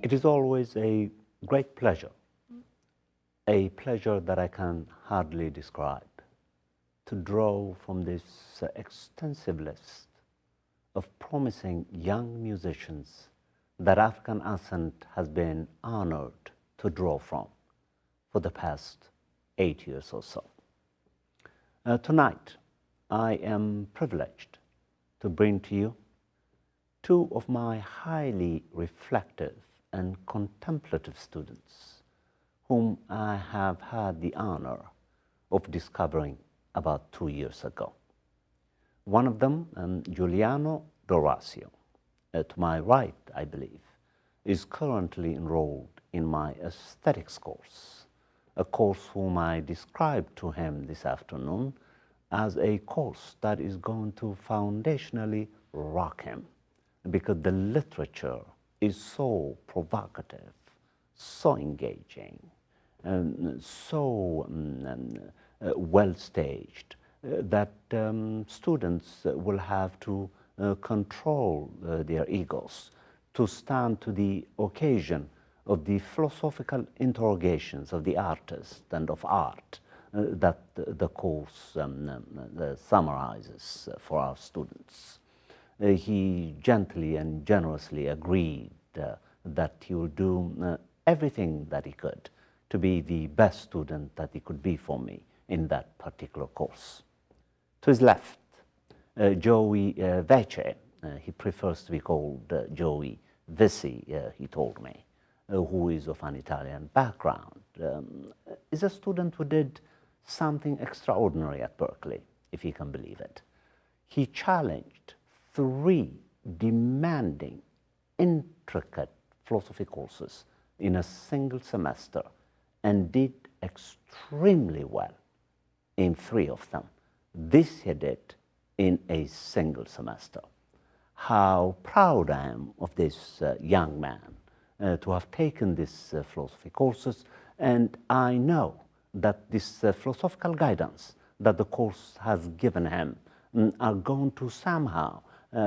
It is always a great pleasure, a pleasure that I can hardly describe, to draw from this extensive list of promising young musicians that African Ascent has been honored to draw from for the past 8 years or so. Tonight, I am privileged to bring to you two of my highly reflective and contemplative students whom I have had the honor of discovering about 2 years ago. One of them, Juliano, to my right, I believe, is currently enrolled in my aesthetics course, a course whom I described to him this afternoon as a course that is going to foundationally rock him, because the literature is so provocative, so engaging, so well staged that students will have to control their egos to stand to the occasion of the philosophical interrogations of the artist and of art that the course summarizes for our students. He gently and generously agreed that he will do everything that he could to be the best student that he could be for me in that particular course. To his left, Joey Vece, he prefers to be called Joey Vece, he told me, who is of an Italian background, is a student who did something extraordinary at Berkeley, if you can believe it. He challenged 3 demanding, intricate philosophy courses in a single semester and did extremely well in 3 of them. This he did in a single semester. How proud I am of this young man to have taken these philosophy courses, and I know that this philosophical guidance that the course has given him are going to somehow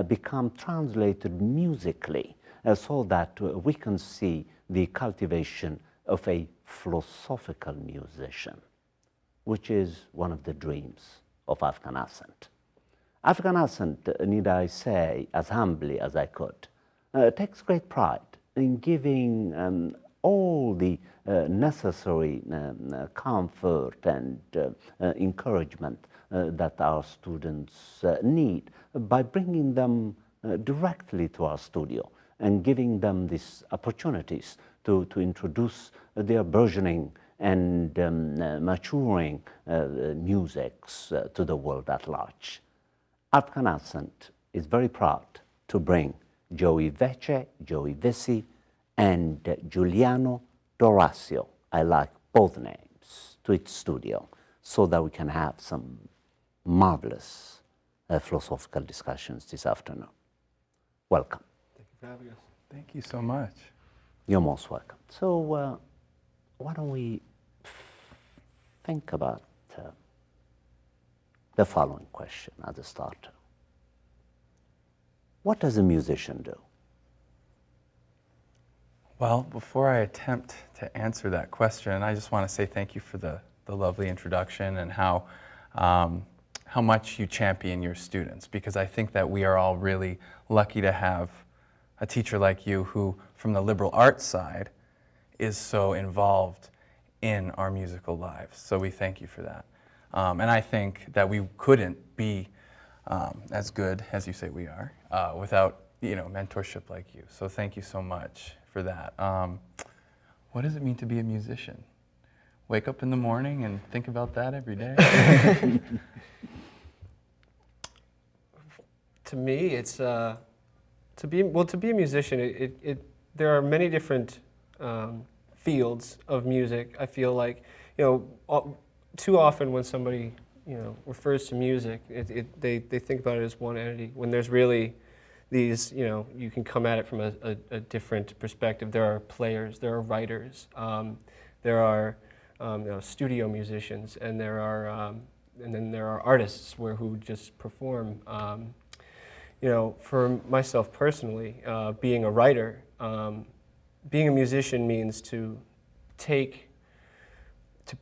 become translated musically so that we can see the cultivation of a philosophical musician, which is one of the dreams of African Ascent. African Ascent, need I say, as humbly as I could, takes great pride in giving all the necessary comfort and encouragement that our students need by bringing them directly to our studio and giving them these opportunities to introduce their burgeoning and maturing musics to the world at large. African Ascent is very proud to bring Joey Vece, and Juliano D'Orazio, I like both names, to its studio so that we can have some marvelous philosophical discussions this afternoon. Welcome. Thank you for having us. Thank you so much. You're most welcome. So why don't we think about the following question as a starter. What does a musician do? Well, before I attempt to answer that question, I just want to say thank you for the lovely introduction and how much you champion your students, because I think that we are all really lucky to have a teacher like you who, from the liberal arts side, is so involved in our musical lives. So we thank you for that. And I think that we couldn't be as good as you say we are without mentorship like you. So thank you so much for that. What does it mean to be a musician? Wake up in the morning and think about that every day? To me, it's to be a musician. There are many different fields of music. I feel like too often when somebody refers to music, they think about it as one entity. When there's really these, you can come at it from a different perspective. There are players, there are writers, there are studio musicians, and then there are artists who just perform. For myself personally, being a writer, being a musician means to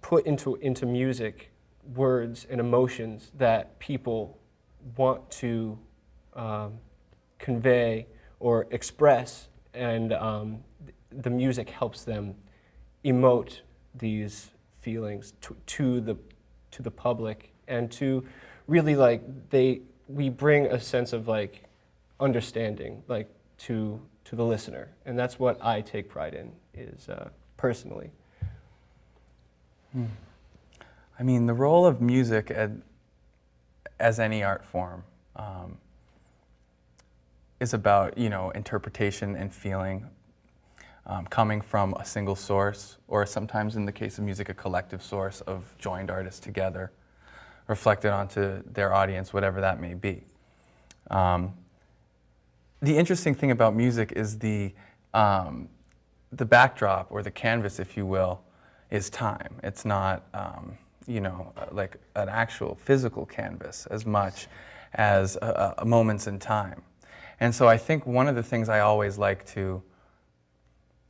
put into music words and emotions that people want to convey or express, and the music helps them emote these feelings to the public, and to really we bring a sense of understanding to the listener, and that's what I take pride in, is personally. I mean, the role of music as any art form is about, interpretation and feeling, coming from a single source, or sometimes in the case of music, a collective source of joined artists together, reflected onto their audience, whatever that may be. The interesting thing about music is the backdrop, or the canvas, if you will, is time. It's not, like an actual physical canvas as much as a moments in time. And so I think one of the things I always like to,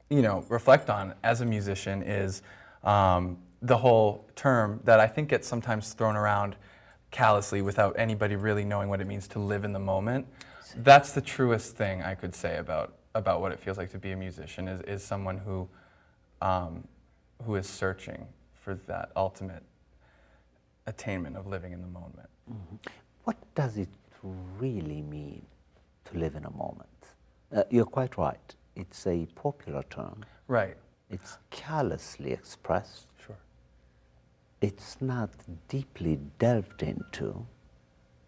reflect on as a musician is the whole term that I think gets sometimes thrown around callously without anybody really knowing what it means to live in the moment. That's the truest thing I could say about what it feels like to be a musician, is someone who is searching for that ultimate attainment of living in the moment. Mm-hmm. What does it really mean to live in a moment? You're quite right. It's a popular term. Right. It's callously expressed. Sure. It's not deeply delved into,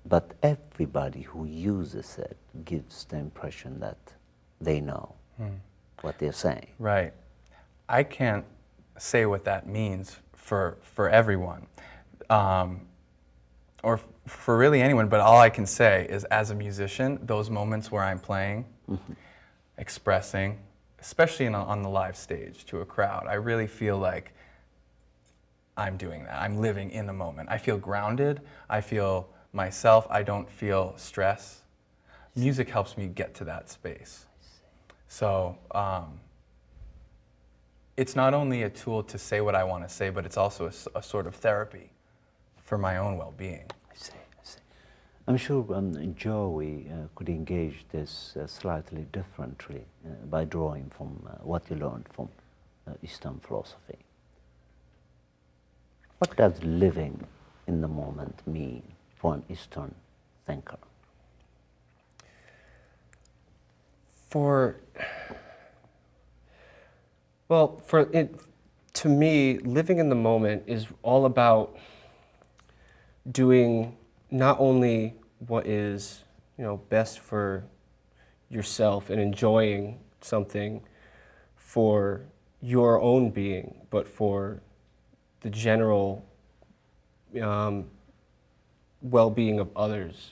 but everybody who uses it gives the impression that they know what they're saying. Right. I can't say what that means for everyone, or for really anyone, but all I can say is, as a musician, those moments where I'm playing, expressing, especially on the live stage to a crowd, I really feel like I'm doing that. I'm living in the moment. I feel grounded. I feel myself. I don't feel stress. Music helps me get to that space. So it's not only a tool to say what I want to say, but it's also a sort of therapy for my own well-being. I see. I'm sure Joey could engage this slightly differently by drawing from what you learned from Eastern philosophy. What does living in the moment mean for an Eastern thinker? To me, living in the moment is all about doing not only what is, best for yourself and enjoying something for your own being, but for the general well-being of others.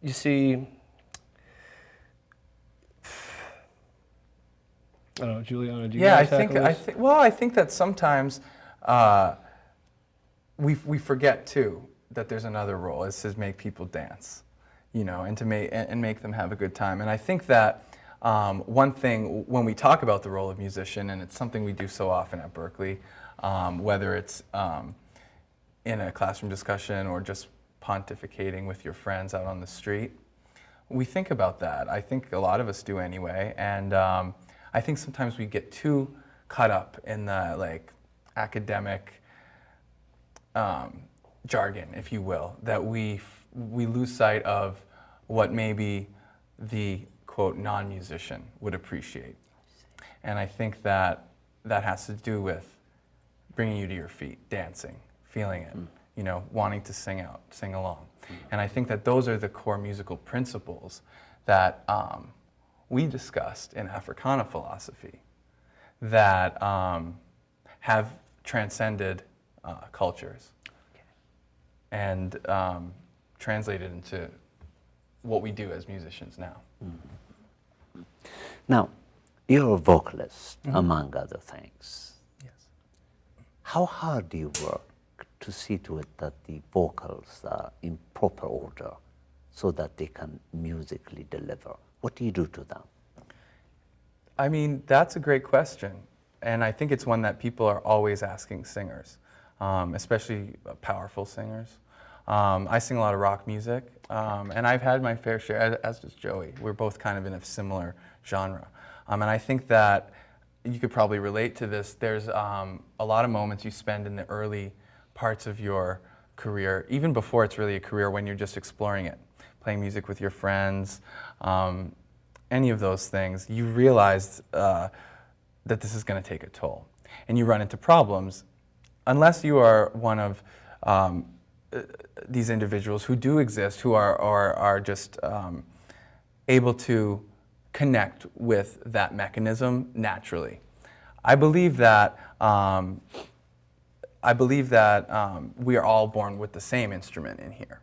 You see, I don't know, Juliano, do you Yeah, want to tackle this? I think that sometimes we forget too that there's another role. It's to make people dance, and to make them have a good time. And I think that one thing when we talk about the role of musician, and it's something we do so often at Berkeley, whether it's in a classroom discussion or just pontificating with your friends out on the street, we think about that. I think a lot of us do anyway, and I think sometimes we get too caught up in the academic jargon, if you will, that we lose sight of what maybe the quote non-musician would appreciate. And I think that has to do with bringing you to your feet, dancing, feeling it, wanting to sing along. And I think that those are the core musical principles that we discussed in Africana philosophy that have transcended cultures and translated into what we do as musicians now. Now, you're a vocalist, among other things. Yes. How hard do you work to see to it that the vocals are in proper order so that they can musically deliver? What do you do to them? I mean, that's a great question. And I think it's one that people are always asking singers, especially powerful singers. I sing a lot of rock music, and I've had my fair share, as does Joey. We're both kind of in a similar genre. And I think that you could probably relate to this. There's a lot of moments you spend in the early parts of your career, even before it's really a career, when you're just exploring it, playing music with your friends, any of those things. You realize that this is going to take a toll, and you run into problems unless you are one of these individuals who do exist, who are just able to connect with that mechanism naturally. I believe that we are all born with the same instrument in here,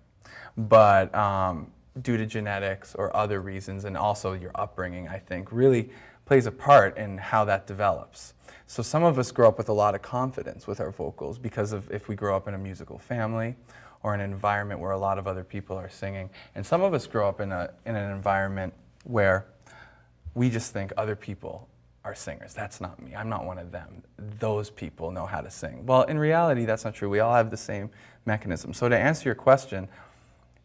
but due to genetics or other reasons, and also your upbringing, I think, really plays a part in how that develops. So some of us grow up with a lot of confidence with our vocals because of if we grow up in a musical family or an environment where a lot of other people are singing. And some of us grow up in an environment where we just think other people are singers. That's not me. I'm not one of them. Those people know how to sing. Well, in reality, that's not true. We all have the same mechanism. So to answer your question,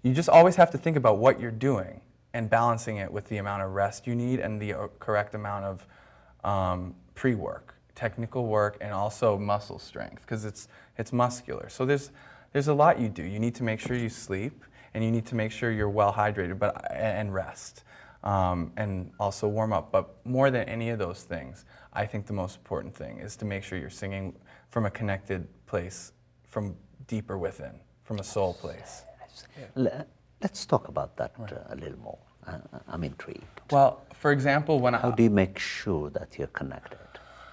you just always have to think about what you're doing and balancing it with the amount of rest you need and the correct amount of pre-work, technical work, and also muscle strength, because it's muscular. So there's a lot you do. You need to make sure you sleep, and you need to make sure you're well hydrated, and rest, and also warm up. But more than any of those things, I think the most important thing is to make sure you're singing from a connected place, from deeper within, from a soul place. Let's talk about that a little more. I'm intrigued. Well, for example, How do you make sure that you're connected?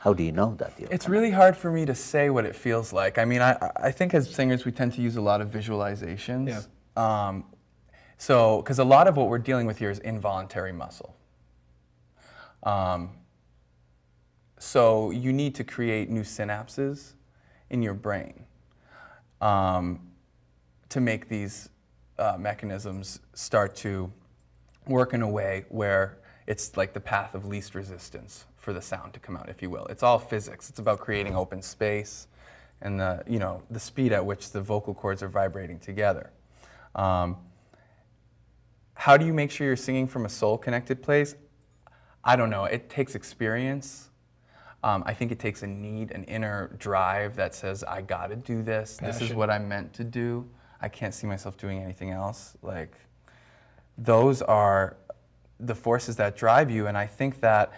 How do you know that you're It's connected? really hard for me to say what it feels like. I mean, I think as singers we tend to use a lot of visualizations. Yeah. So, because a lot of what we're dealing with here is involuntary muscle. So you need to create new synapses in your brain to make these mechanisms start to work in a way where it's like the path of least resistance for the sound to come out, if you will. It's all physics. It's about creating open space and the speed at which the vocal cords are vibrating together. How do you make sure you're singing from a soul-connected place? I don't know. It takes experience. I think it takes a need, an inner drive that says, I gotta do this. Passion. This is what I'm meant to do. I can't see myself doing anything else. Like, those are the forces that drive you. And I think that,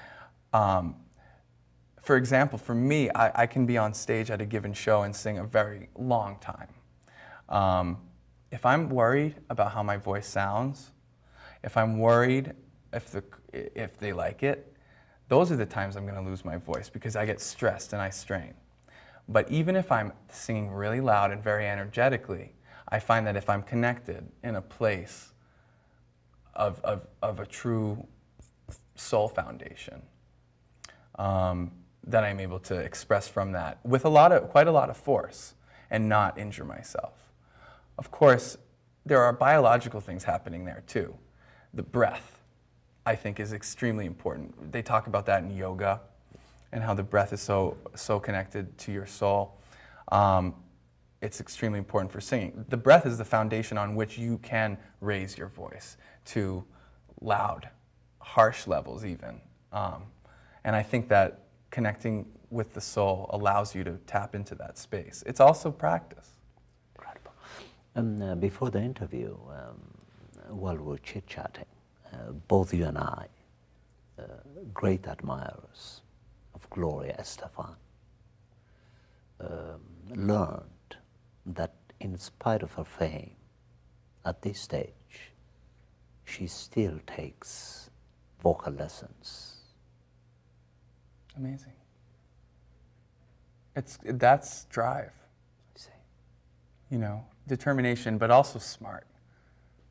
for example, for me, I can be on stage at a given show and sing a very long time. If I'm worried about how my voice sounds, if I'm worried if they like it, those are the times I'm going to lose my voice because I get stressed and I strain. But even if I'm singing really loud and very energetically, I find that if I'm connected in a place of a true soul foundation, that I'm able to express from that with quite a lot of force and not injure myself. Of course, there are biological things happening there too. The breath, I think, is extremely important. They talk about that in yoga and how the breath is so connected to your soul. It's extremely important for singing. The breath is the foundation on which you can raise your voice to loud, harsh levels even. And I think that connecting with the soul allows you to tap into that space. It's also practice. Incredible. And before the interview, while we were chit-chatting, both you and I, great admirers of Gloria Estefan, learned that in spite of her fame, at this stage, she still takes vocal lessons. Amazing. That's drive. I see. You know, determination, but also smart.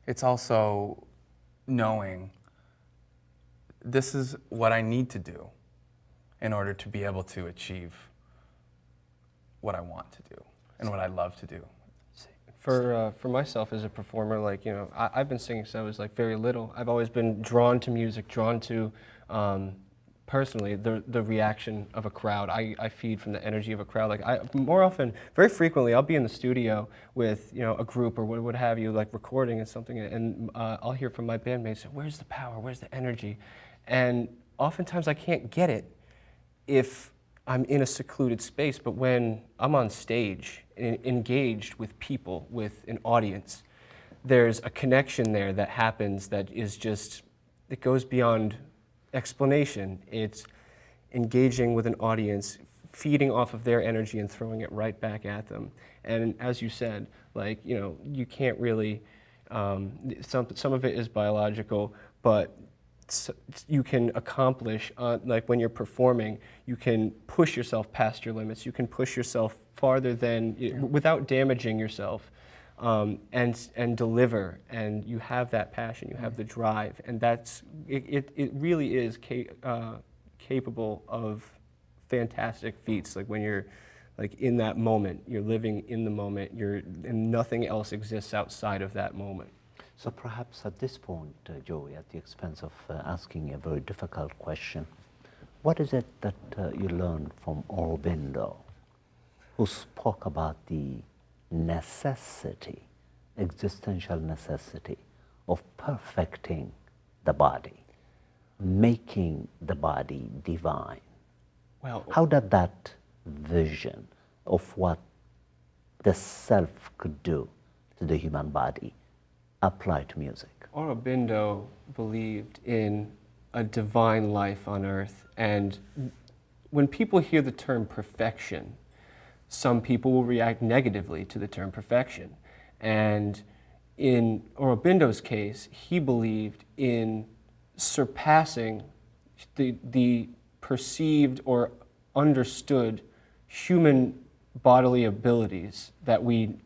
It's also knowing this is what I need to do in order to be able to achieve what I want to do and what I love to do. For myself as a performer, like, you know, I've been singing since I was like very little. I've always been drawn to music, drawn to personally the reaction of a crowd. I feed from the energy of a crowd. Like more often, very frequently, I'll be in the studio with, you know, a group or what have you, like recording and something, and I'll hear from my bandmates, "Where's the power? Where's the energy?" And oftentimes I can't get it if I'm in a secluded space, but when I'm on stage, engaged with people, with an audience, there's a connection there that happens that is just, it goes beyond explanation. It's engaging with an audience, feeding off of their energy and throwing it right back at them. And as you said, like, you know, you can't really, some of it is biological, but you can accomplish, like when you're performing, you can push yourself past your limits. You can push yourself farther than, without damaging yourself, and deliver. And you have that passion, you have the drive, and that's, it really is capable of fantastic feats. Like when you're like in that moment, you're living in the moment, and nothing else exists outside of that moment. So perhaps at this point, Joey, at the expense of asking a very difficult question, what is it that you learned from Aurobindo, who spoke about the necessity, existential necessity of perfecting the body, making the body divine? Well, how did that vision of what the self could do to the human body apply to music? Aurobindo believed in a divine life on earth, and when people hear the term perfection, some people will react negatively to the term perfection. And in Aurobindo's case, he believed in surpassing the perceived or understood human bodily abilities that we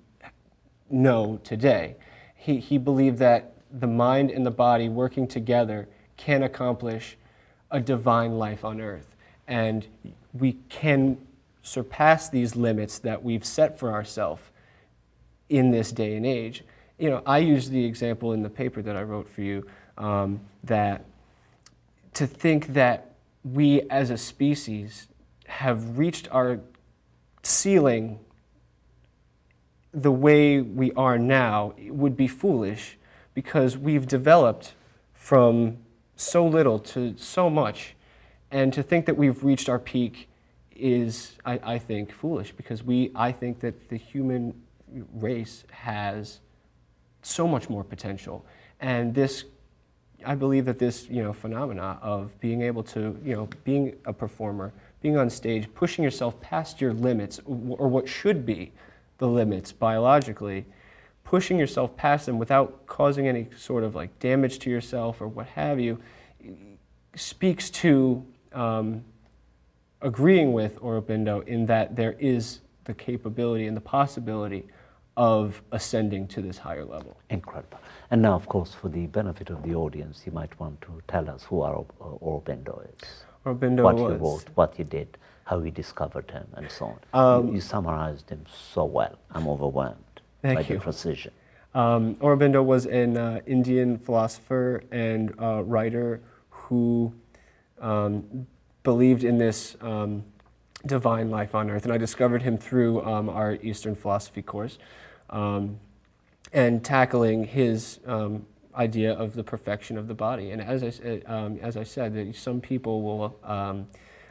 know today. He believed that the mind and the body working together can accomplish a divine life on earth. And we can surpass these limits that we've set for ourselves in this day and age. You know, I use the example in the paper that I wrote for you, that to think that we as a species have reached our ceiling the way we are now would be foolish, because we've developed from so little to so much, and to think that we've reached our peak is, I think, foolish, because I think that the human race has so much more potential. And this, I believe that this, you know, phenomena of being able to, you know, being a performer, being on stage, pushing yourself past your limits, or what should be the limits biologically, pushing yourself past them without causing any sort of like damage to yourself or what have you, speaks to agreeing with Aurobindo in that there is the capability and the possibility of ascending to this higher level. Incredible. And now, of course, for the benefit of the audience, you might want to tell us who Aurobindo is. Aurobindo what was, he wrote, what he did, how he discovered him, and so on. You summarized him so well. I'm overwhelmed by the precision. Aurobindo was an Indian philosopher and writer who believed in this divine life on earth. And I discovered him through our Eastern philosophy course, and tackling his idea of the perfection of the body. And as I said, that some people will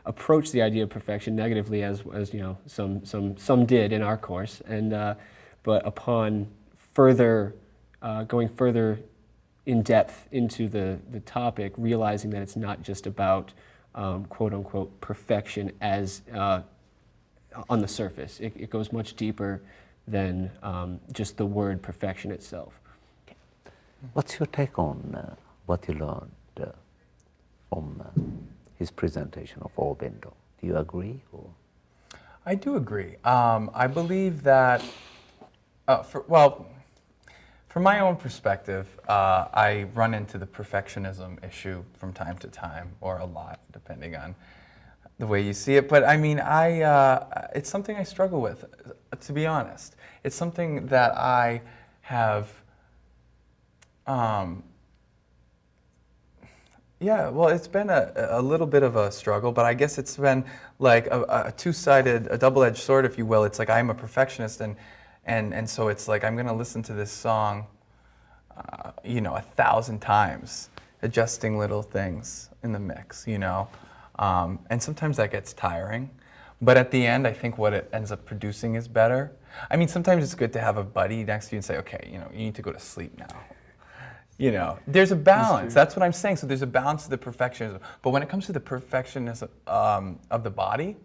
approach the idea of perfection negatively, as you know, some did in our course. And but upon going further in depth into the topic, realizing that it's not just about quote unquote perfection as on the surface. It goes much deeper than just the word perfection itself. What's your take on what you learned from his presentation of Aurobindo? Do you agree? Or? I do agree. I believe that, from my own perspective, I run into the perfectionism issue from time to time, or a lot, depending on the way you see it. But I mean, it's something I struggle with, to be honest. It's something that I have, yeah, well, it's been a little bit of a struggle, but I guess it's been like a two-sided, a double-edged sword, if you will. It's like I'm a perfectionist, and so it's like I'm going to listen to this song, 1,000 times, adjusting little things in the mix, and sometimes that gets tiring. But at the end, I think what it ends up producing is better. I mean, sometimes it's good to have a buddy next to you and say, okay, you need to go to sleep now. There's a balance. That's what I'm saying. So there's a balance to the perfectionism. But when it comes to the perfectionism of the body,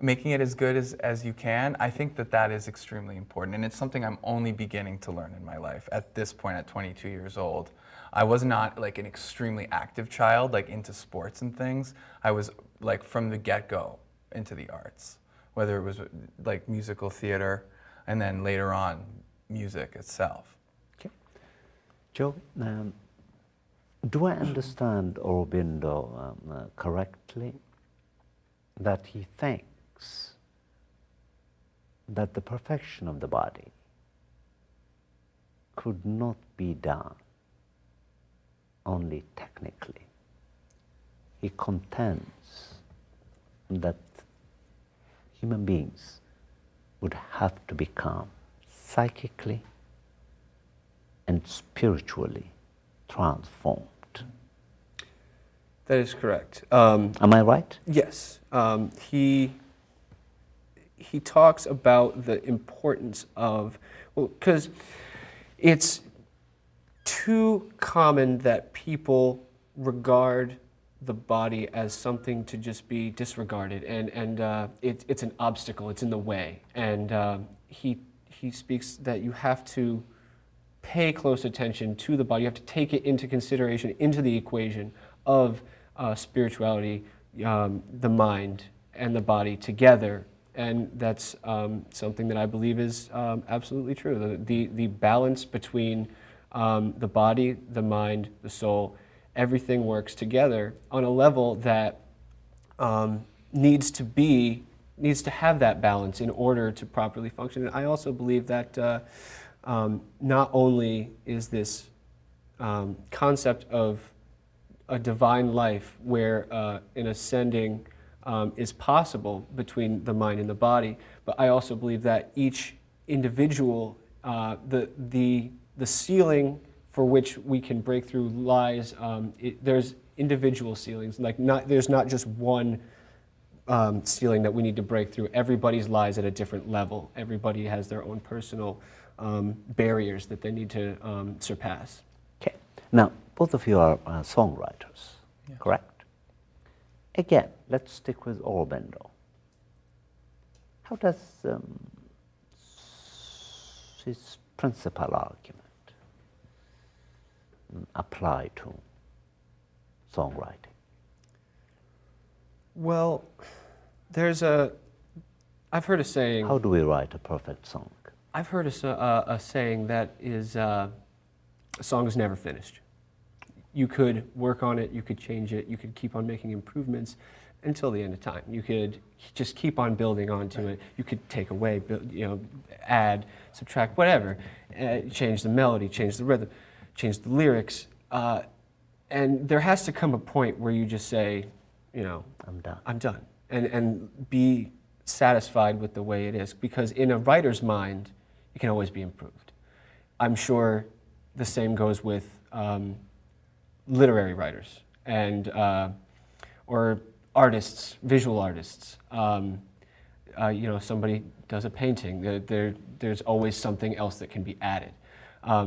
making it as good as you can, I think that is extremely important. And it's something I'm only beginning to learn in my life at this point, at 22 years old. I was not like an extremely active child, like into sports and things. I was like from the get-go into the arts, whether it was like musical theater and then later on music itself. Okay. Joe, do I understand Aurobindo correctly that he thinks that the perfection of the body could not be done only technically? He contends that human beings would have to become psychically and spiritually transformed. That is correct. Am I right? Yes. He talks about the importance of, because it's too common that people regard the body as something to just be disregarded, and it's an obstacle, it's in the way. And he speaks that you have to pay close attention to the body, you have to take it into consideration, into the equation of spirituality, the mind and the body together. And that's something that I believe is absolutely true. The balance between the body, the mind, the soul, everything works together on a level that needs to have that balance in order to properly function. And I also believe that not only is this concept of a divine life where an ascending is possible between the mind and the body, but I also believe that each individual, the ceiling for which we can break through lies, there's individual ceilings. There's not just one ceiling that we need to break through. Everybody's lies at a different level. Everybody has their own personal barriers that they need to surpass. Okay. Now, both of you are songwriters, correct? Again, let's stick with Aurobindo. How does his principal argument apply to songwriting? Well, I've heard a saying. How do we write a perfect song? I've heard a saying that is, a song is never finished. You could work on it, you could change it, you could keep on making improvements until the end of time. You could just keep on building onto it. You could take away, add, subtract, whatever. Change the melody, change the rhythm, change the lyrics. And there has to come a point where you just say, I'm done. I'm done. And be satisfied with the way it is. Because in a writer's mind, it can always be improved. I'm sure the same goes with literary writers and or artists, visual artists. Somebody does a painting. There's always something else that can be added.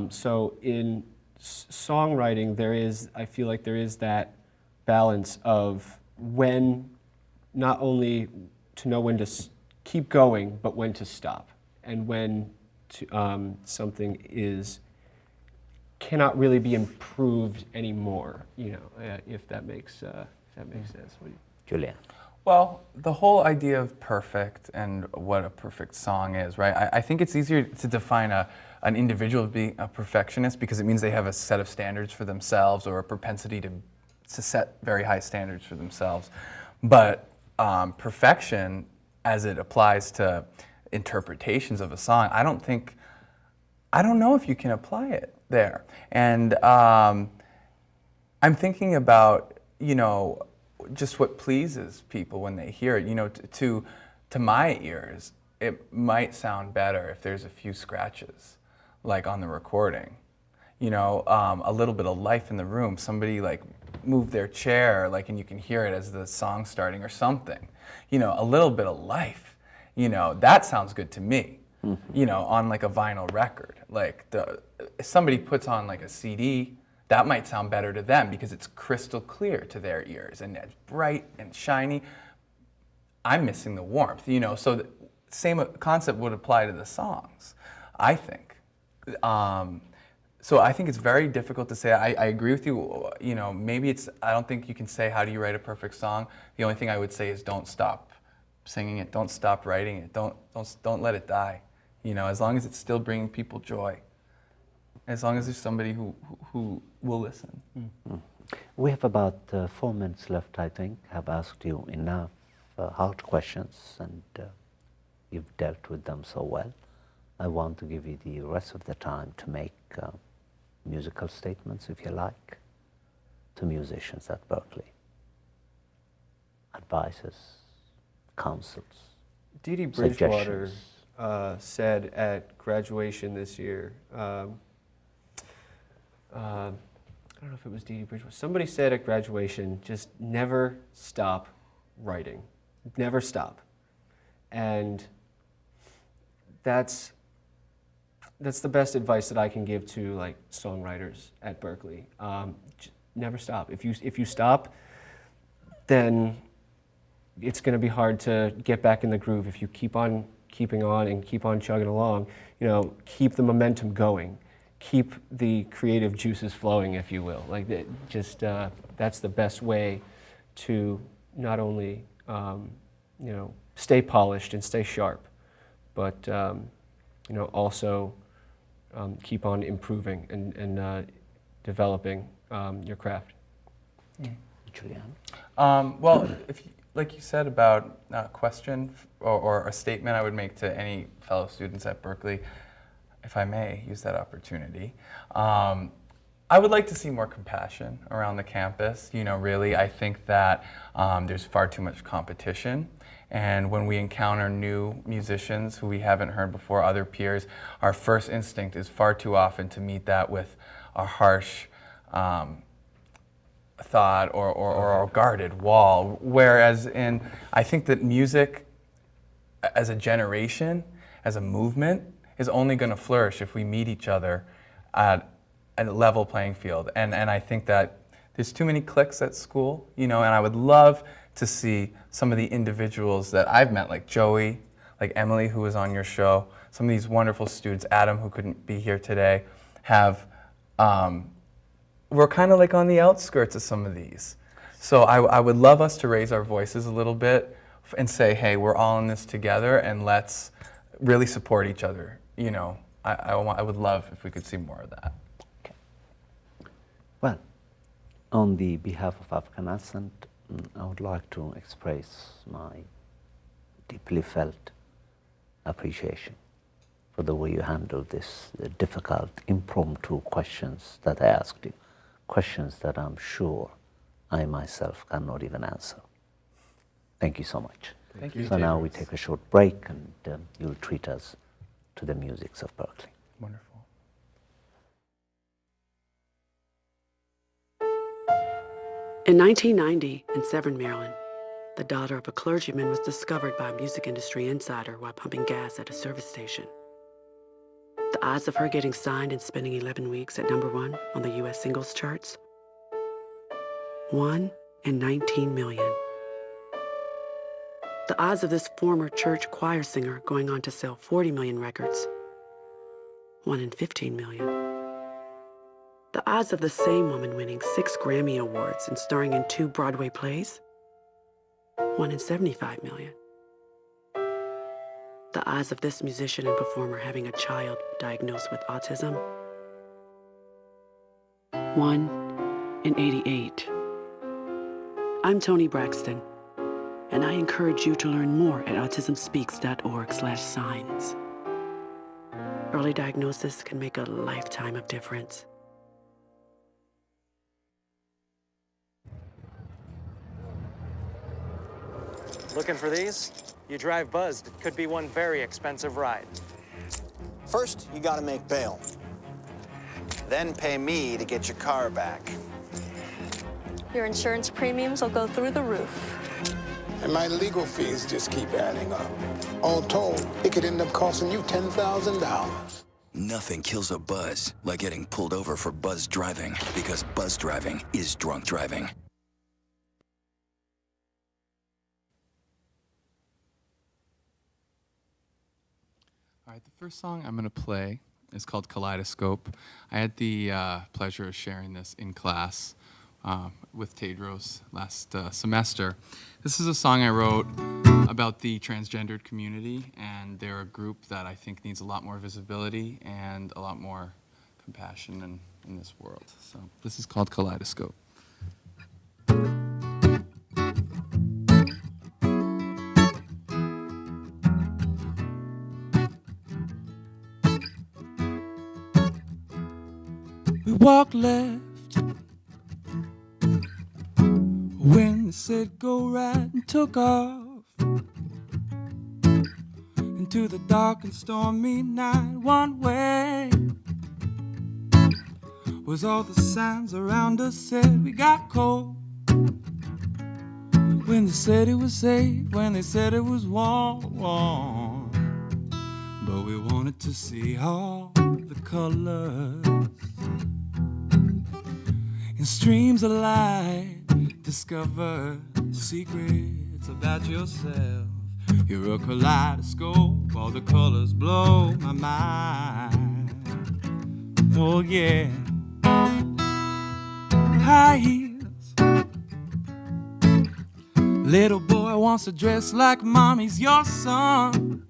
So in songwriting, I feel like there is that balance of when, not only to know when to keep going, but when to stop, and when something cannot really be improved anymore. If that makes sense. Julian. Well, the whole idea of perfect and what a perfect song is, right? I think it's easier to define an individual as being a perfectionist because it means they have a set of standards for themselves or a propensity to set very high standards for themselves. But perfection as it applies to interpretations of a song, I don't know if you can apply it there. And I'm thinking about, just what pleases people when they hear it. To my ears, it might sound better if there's a few scratches, like on the recording. A little bit of life in the room. Somebody like moved their chair, and you can hear it as the song's starting or something. A little bit of life. That sounds good to me. On like a vinyl record. If somebody puts on like a CD, that might sound better to them because it's crystal clear to their ears and it's bright and shiny. I'm missing the warmth, so the same concept would apply to the songs, I think. So I think it's very difficult to say. I agree with you, maybe I don't think you can say, how do you write a perfect song? The only thing I would say is don't stop singing it, don't stop writing it, don't let it die. As long as it's still bringing people joy, as long as there's somebody who will listen. Mm-hmm. We have about 4 minutes left, I think. I've asked you enough hard questions, and you've dealt with them so well. I want to give you the rest of the time to make musical statements, if you like, to musicians at Berkeley. Advices, counsels, Dee Dee Bridgewater suggestions. said at graduation this year, I don't know if it was Dee Dee Bridgewater, somebody said at graduation, just never stop writing. Never stop. And that's the best advice that I can give to songwriters at Berkeley. Never stop. If you stop, then it's going to be hard to get back in the groove. If you keep on keeping on and keep on chugging along, keep the momentum going, keep the creative juices flowing, if you will. That's the best way to not only stay polished and stay sharp, but also keep on improving and developing your craft. Juliano? Well, like you said about a question or a statement I would make to any fellow students at Berkeley, if I may use that opportunity, I would like to see more compassion around the campus. Really, I think that there's far too much competition. And when we encounter new musicians who we haven't heard before, other peers, our first instinct is far too often to meet that with a harsh thought or a guarded wall. Whereas I think that music as a generation, as a movement, is only going to flourish if we meet each other at a level playing field. And I think that there's too many cliques at school, and I would love to see some of the individuals that I've met, like Joey, like Emily, who was on your show, some of these wonderful students, Adam, who couldn't be here today, we're kind of like on the outskirts of some of these. So I would love us to raise our voices a little bit and say, hey, we're all in this together and let's really support each other. I would love if we could see more of that. Okay. Well, on the behalf of African Ascent, I would like to express my deeply felt appreciation for the way you handled this difficult, impromptu questions that I asked you, questions that I'm sure I myself cannot even answer. Thank you so much. Thank you. So now we take a short break and you'll treat us to the musics of Berkeley. Wonderful. In 1990, in Severn, Maryland, the daughter of a clergyman was discovered by a music industry insider while pumping gas at a service station. The odds of her getting signed and spending 11 weeks at #1 on the U.S. singles charts? 1 in 19 million. The odds of this former church choir singer going on to sell 40 million records? 1 in 15 million. The odds of the same woman winning 6 Grammy Awards and starring in 2 Broadway plays? 1 in 75 million. The odds of this musician and performer having a child diagnosed with autism? 1 in 88. I'm Toni Braxton, and I encourage you to learn more at autismspeaks.org/signs. Early diagnosis can make a lifetime of difference. Looking for these? You drive buzzed, it could be one very expensive ride. First, you gotta make bail. Then pay me to get your car back. Your insurance premiums will go through the roof. And my legal fees just keep adding up. All told, it could end up costing you $10,000. Nothing kills a buzz like getting pulled over for buzz driving, because buzz driving is drunk driving. All right, the first song I'm going to play is called Kaleidoscope. I had the pleasure of sharing this in class with Tedros last semester. This is a song I wrote about the transgendered community, and they're a group that I think needs a lot more visibility and a lot more compassion in this world. So this is called Kaleidoscope. We walked left when they said go right, and took off into the dark and stormy night. One way was all the signs around us said we got cold. When they said it was safe, when they said it was warm, but we wanted to see all the colors. In streams of light, discover secrets about yourself. You're a kaleidoscope, all the colors blow my mind. Oh yeah. High heels. Little boy wants to dress like mommy's your son.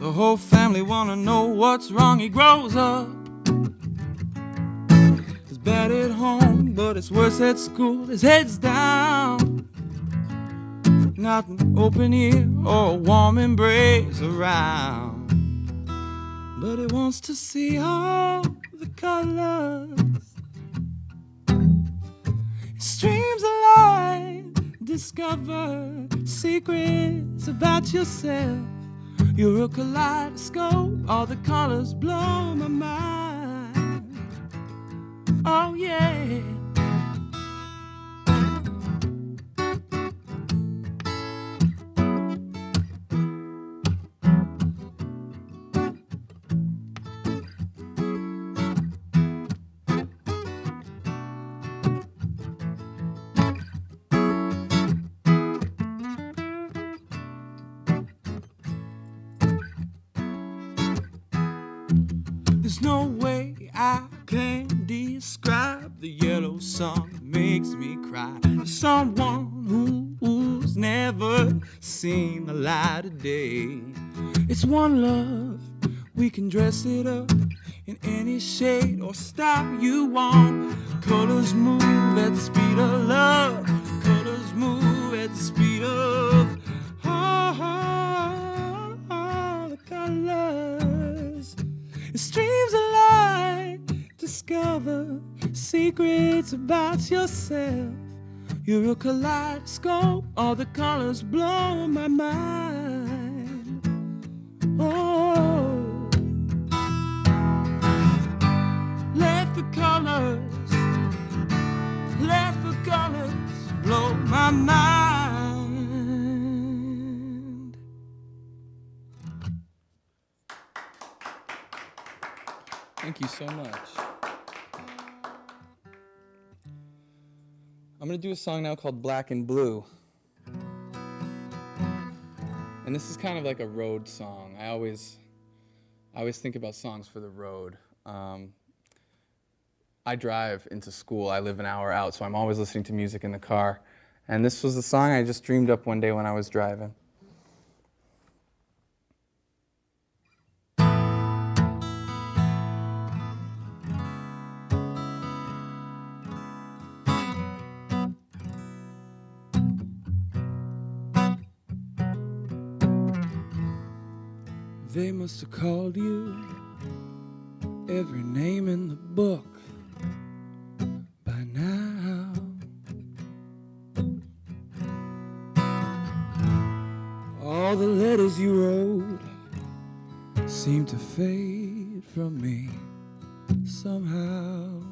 The whole family wanna know what's wrong. He grows up. Bad at home, but it's worse at school. His head's down, not an open ear or a warm embrace around, but he wants to see all the colors. Streams of light, discover secrets about yourself. You're a kaleidoscope, all the colors blow my mind. Oh yeah. There's no way I can describe the yellow sun that makes me cry. Someone who's never seen the light of day. It's one love, we can dress it up in any shade or style you want. Colors move at the speed of love. Colors move at the speed of all the colors. Streams of light, discover secrets about yourself. You're a kaleidoscope, all the colors blow my mind. Oh, let the colors blow my mind. Thank you so much. I'm gonna do a song now called Black and Blue. And this is kind of like a road song. I always think about songs for the road. I drive into school. I live an hour out, so I'm always listening to music in the car. And this was the song I just dreamed up one day when I was driving. They must have called you every name in the book by now. All the letters you wrote seem to fade from me somehow.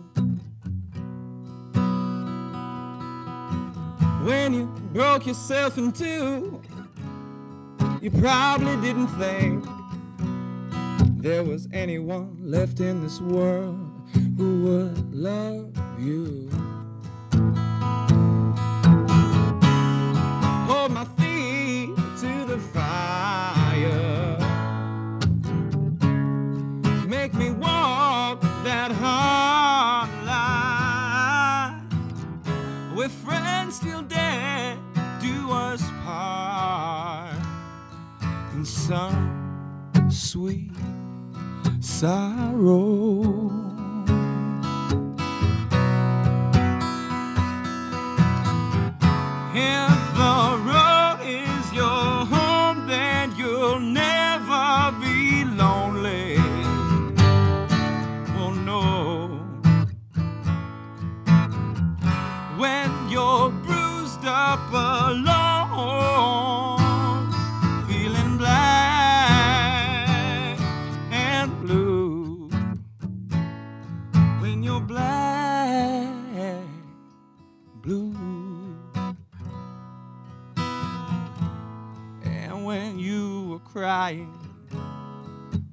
When you broke yourself in two, you probably didn't think there was anyone left in this world who would love you. Hold my feet to the fire, make me walk that hard line, where friends still dare do us part, in some sweet sorrow. If the road is your home, then you'll never be lonely. Oh no. When you're bruised up alone, feeling black and blue. When you're black, blue. And when you were crying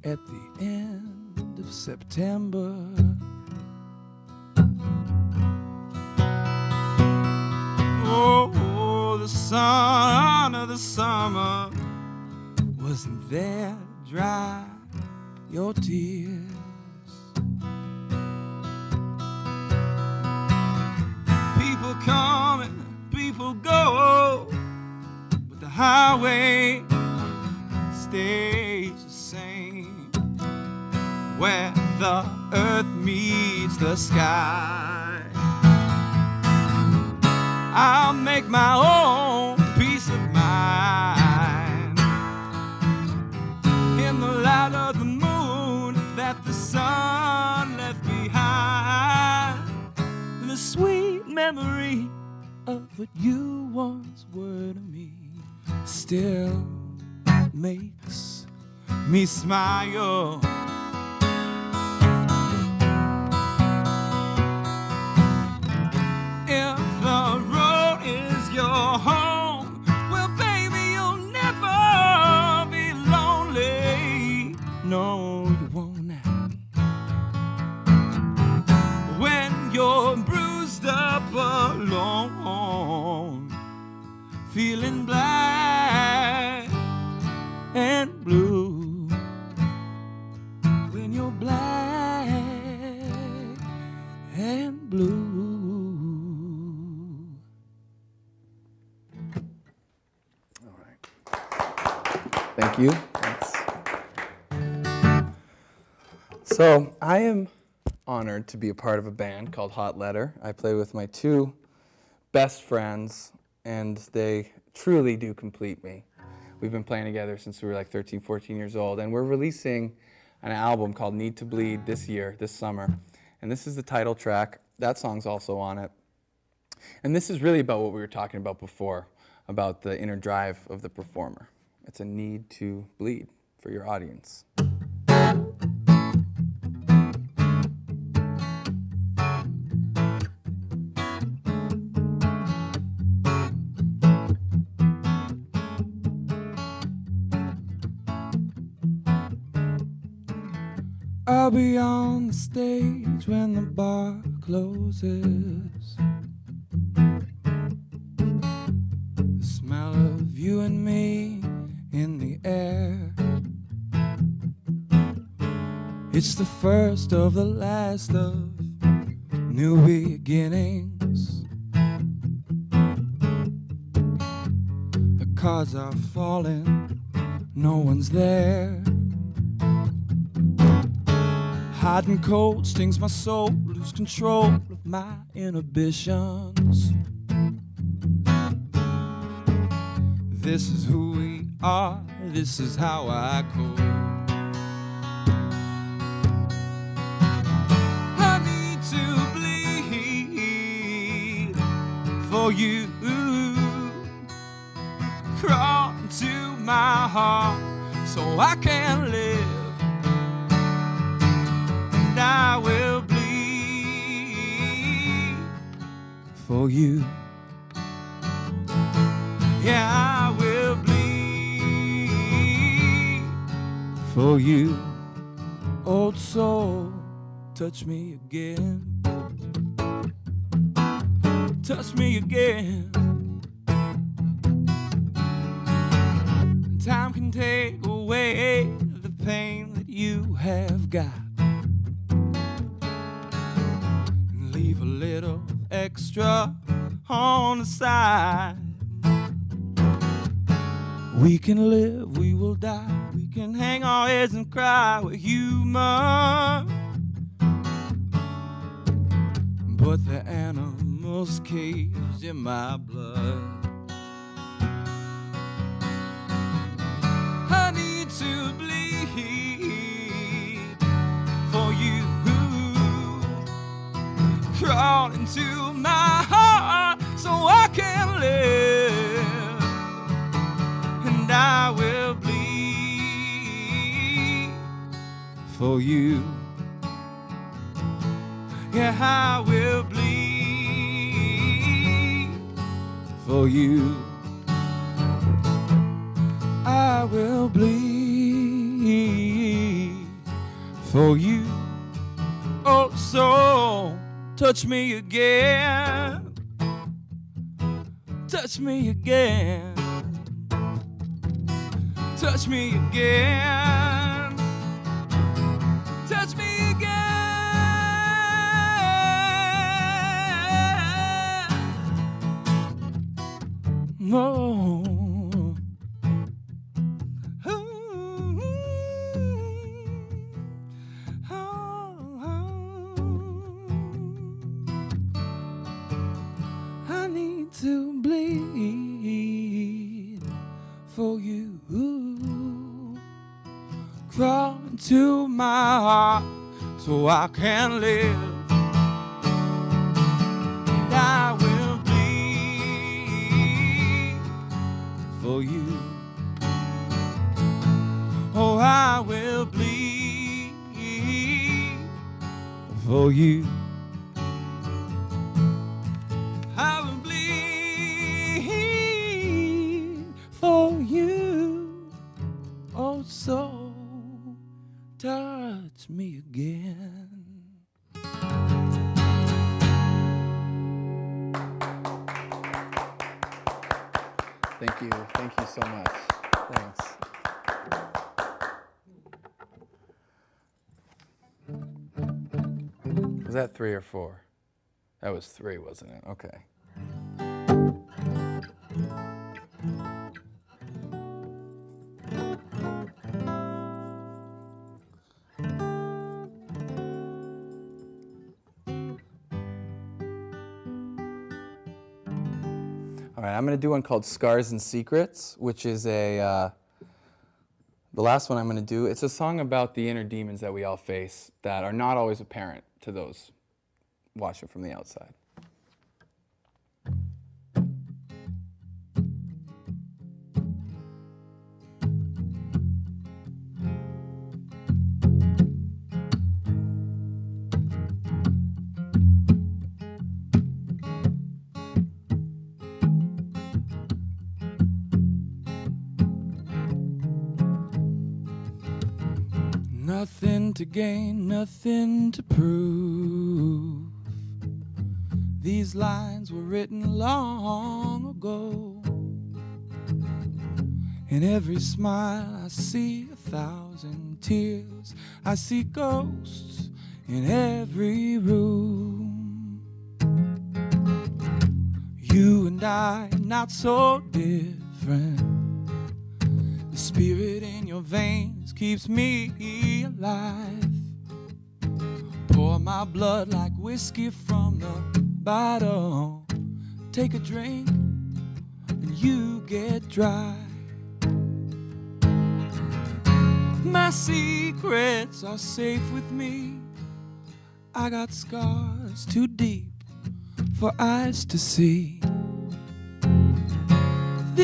at the end of September, oh, the sun of the summer wasn't there to dry your tears. People come and people go, but the highway stays the same, where the earth meets the sky. I'll make my own peace of mind in the light of the moon that the sun left behind. The sweet memory of what you once were to me still makes me smile. If the road is your home, well, baby, you'll never be lonely. No, you won't now. When you're bruised up alone, feeling black and blue. When you're black and blue. Thank you. Thanks. So I am honored to be a part of a band called Hot Letter. I play with my two best friends, and they truly do complete me. We've been playing together since we were like 13, 14 years old, and we're releasing an album called Need to Bleed this year, this summer. And this is the title track. That song's also on it. And this is really about what we were talking about before, about the inner drive of the performer. It's a need to bleed for your audience. I'll be on the stage when the bar closes. The smell of you and me in the air. It's the first of the last of new beginnings. The cards are falling, no one's there. Hot and cold stings my soul, lose control of my inhibitions. This is who we are, this is how I go. for you. Crawl into my heart so I can live, and I will bleed for you. Yeah, I will bleed for you. Old soul, touch me again. Touch me again. Time can take away the pain that you have got, and leave a little extra on the side. We can live, we will die. We can hang our heads and cry. We're human. But the animals caged in my blood. I need to bleed for you. Crawl into my heart so I can live, and I will bleed for you. Yeah, I will bleed for you. I will bleed for you. Oh, so touch me again. Touch me again. Touch me again. Touch me again. Oh. I need to bleed for you. Crawl into my heart so I can live, and I will bleed for you. Oh, I will bleed for you. I will bleed for you. Oh, so touch me again. Thank you so much. Thanks. Was that 3 or 4? That was 3, wasn't it? Okay. All right, I'm going to do one called Scars and Secrets, which is the last one I'm going to do. It's a song about the inner demons that we all face that are not always apparent to those watching from the outside. Nothing to gain, nothing to prove. These lines were written long ago. In every smile I see 1,000 tears. I see ghosts in every room. You and I, not so different. The spirit in your veins keeps me alive. Pour my blood like whiskey from the bottle. Take a drink and you get dry. My secrets are safe with me. I got scars too deep for eyes to see.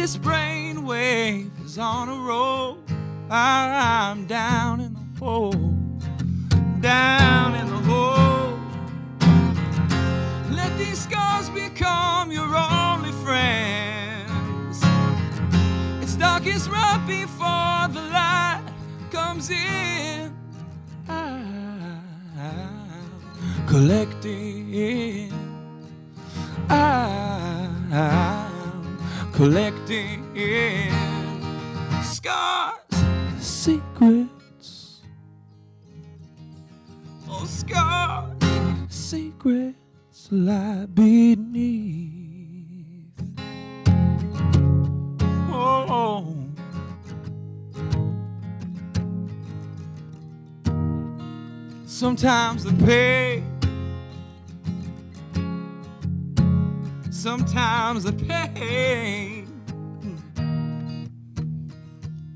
This brainwave is on a roll. I'm down in the hole, down in the hole. Let these scars become your only friends. It's darkest right before the light comes in. I'm collecting. I'm collecting scars, secrets. Oh, scars, secrets lie beneath. Oh, sometimes the pain, sometimes the pain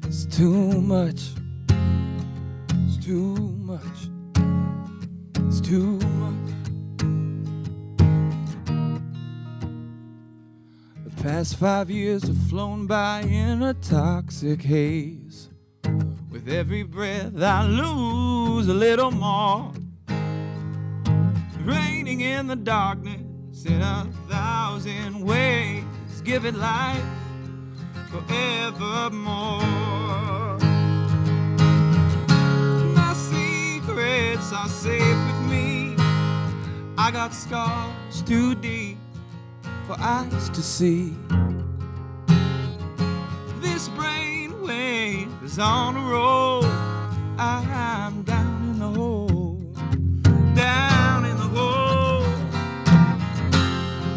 is too much. It's too much. It's too much. The past 5 years have flown by in a toxic haze. With every breath I lose a little more. Raining in the darkness in 1,000 ways. Give it life forevermore. My secrets are safe with me. I got scars too deep for eyes to see. This brainwave is on a roll. I'm down in the hole, down in the hole.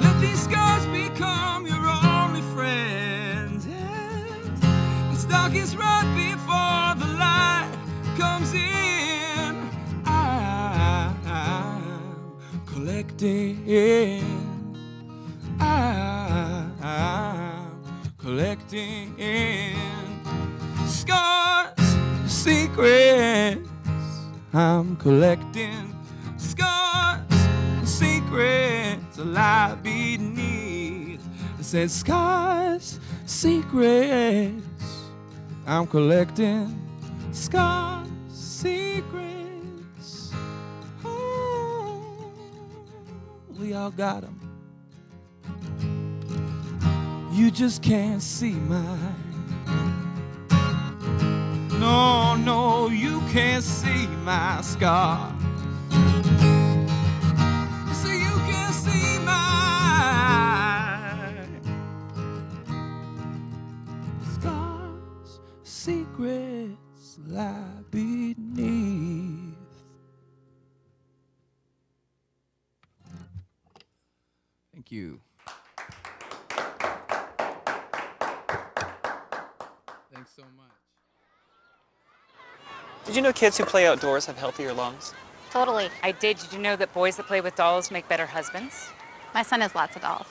Let these scars become your only friends. Yes. It's darkest right before the light comes in. I'm collecting. I'm collecting scars, secrets. I'm collecting scars, secrets lie beneath. It says scars, secrets. I'm collecting scars, secrets. Oh, we all got them. You just can't see mine. No, no, you can't see my scars. See, you can't see mine. Scars, secrets lie beneath. Thank you. Thanks so much. Did you know kids who play outdoors have healthier lungs? Totally. I did. Did you know that boys that play with dolls make better husbands? My son has lots of dolls.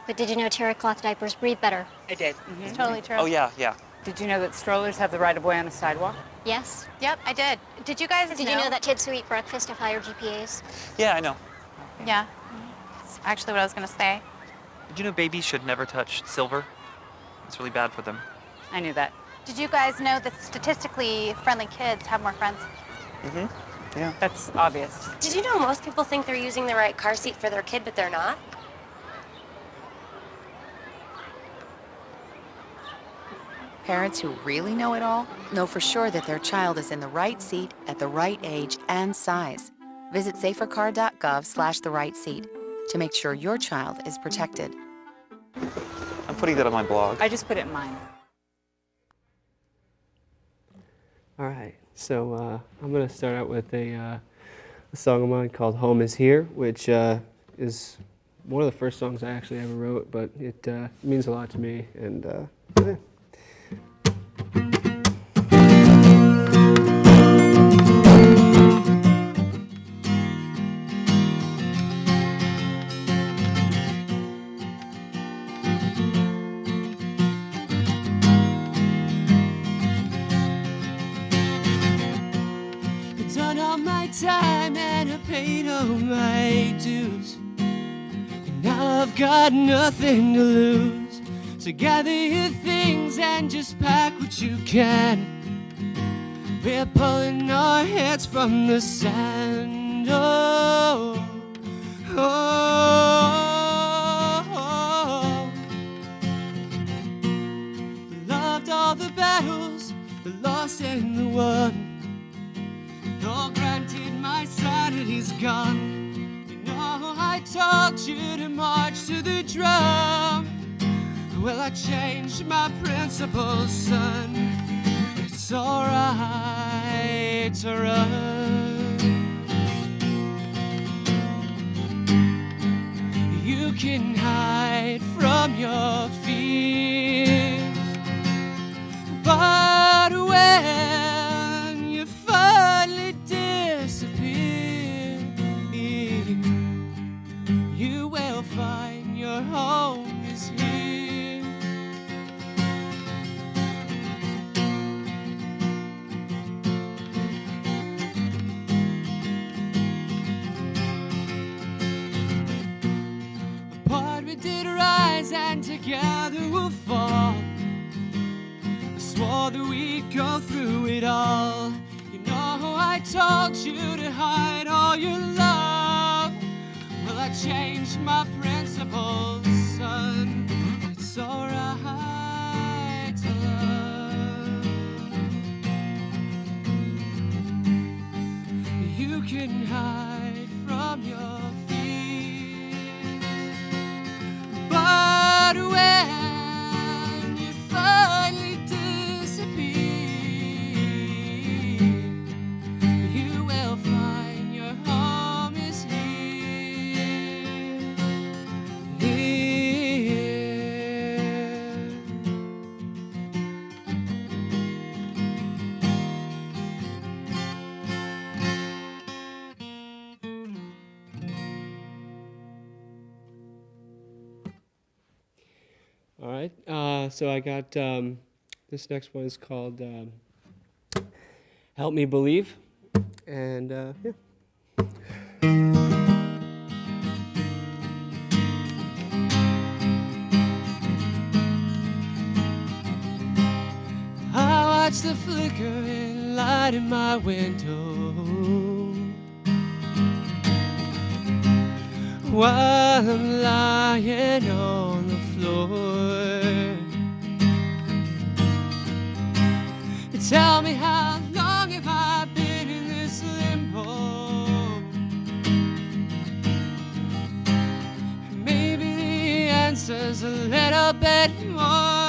But did you know terry cloth diapers breathe better? I did. It's totally true. Oh, yeah, yeah. Did you know that strollers have the right of way on a sidewalk? Yes. Yep, I did. Did you guys Did you know that kids who eat breakfast have higher GPAs? Yeah, I know. Yeah. That's actually what I was going to say. Did you know babies should never touch silver? It's really bad for them. I knew that. Did you guys know that statistically friendly kids have more friends? Mm-hmm. Yeah. That's obvious. Did you know most people think they're using the right car seat for their kid, but they're not? Parents who really know it all know for sure that their child is in the right seat at the right age and size. Visit safercar.gov/the right seat to make sure your child is protected. I'm putting that on my blog. I just put it in mine. All right, so I'm going to start out with a song of mine called Home Is Here, which is one of the first songs I actually ever wrote, but it means a lot to me. And yeah. Time and I paid all my dues, and Now I've got nothing to lose, so gather your things and just pack what you can. We're pulling our heads from the sand. Oh, oh, oh. Loved all the battles, the lost and the won. Though granted my sanity's gone, you know I told you to march to the drum. Well, I changed my principles, son. It's alright to run. You can hide from your fears, but when you finally disappear, you will find your home is here. Did rise and together we'll fall. I swore that we'd go through it all. You know I told you to hide all your love. Well, I changed my principles, son. It's alright to love. You can hide from your but when you finally disappear, you will find your home is here. All right, so I got, this next one is called Help Me Believe, and yeah. I watch the flickering light in my window while I'm lying on the floor. Tell me, how long have I been in this limbo? Maybe the answer's a little bit more.